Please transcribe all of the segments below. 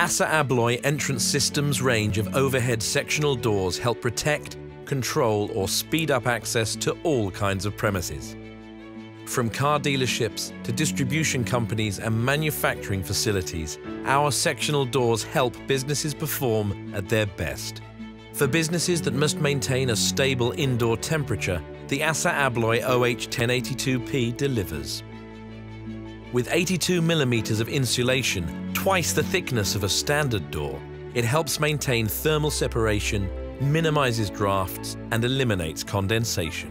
ASSA ABLOY Entrance Systems range of overhead sectional doors help protect, control or speed up access to all kinds of premises. From car dealerships to distribution companies and manufacturing facilities, our sectional doors help businesses perform at their best. For businesses that must maintain a stable indoor temperature, the ASSA ABLOY OH1082P delivers. With 82 millimeters of insulation, twice the thickness of a standard door, it helps maintain thermal separation, minimizes drafts, and eliminates condensation.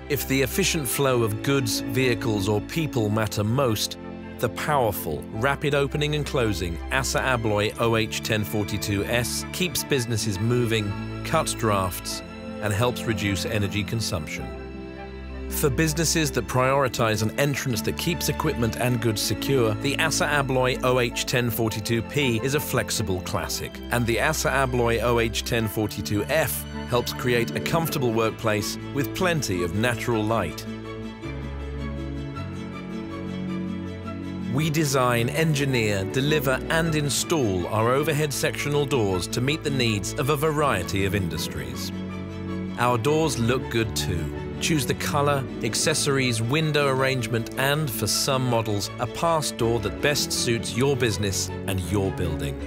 If the efficient flow of goods, vehicles, or people matter most, the powerful, rapid opening and closing ASSA ABLOY OH1042S keeps businesses moving, cuts drafts, and helps reduce energy consumption. For businesses that prioritize an entrance that keeps equipment and goods secure, the ASSA ABLOY OH1042P is a flexible classic, and the ASSA ABLOY OH1042F helps create a comfortable workplace with plenty of natural light. We design, engineer, deliver and install our overhead sectional doors to meet the needs of a variety of industries. Our doors look good too. Choose the color, accessories, window arrangement and, for some models, a pass door that best suits your business and your building.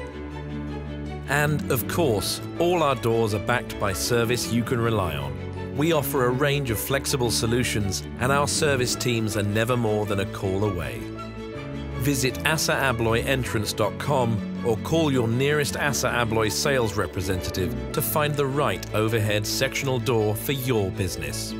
And, of course, all our doors are backed by service you can rely on. We offer a range of flexible solutions and our service teams are never more than a call away. Visit ASSAABLOYEntrance.com or call your nearest ASSA ABLOY sales representative to find the right overhead sectional door for your business.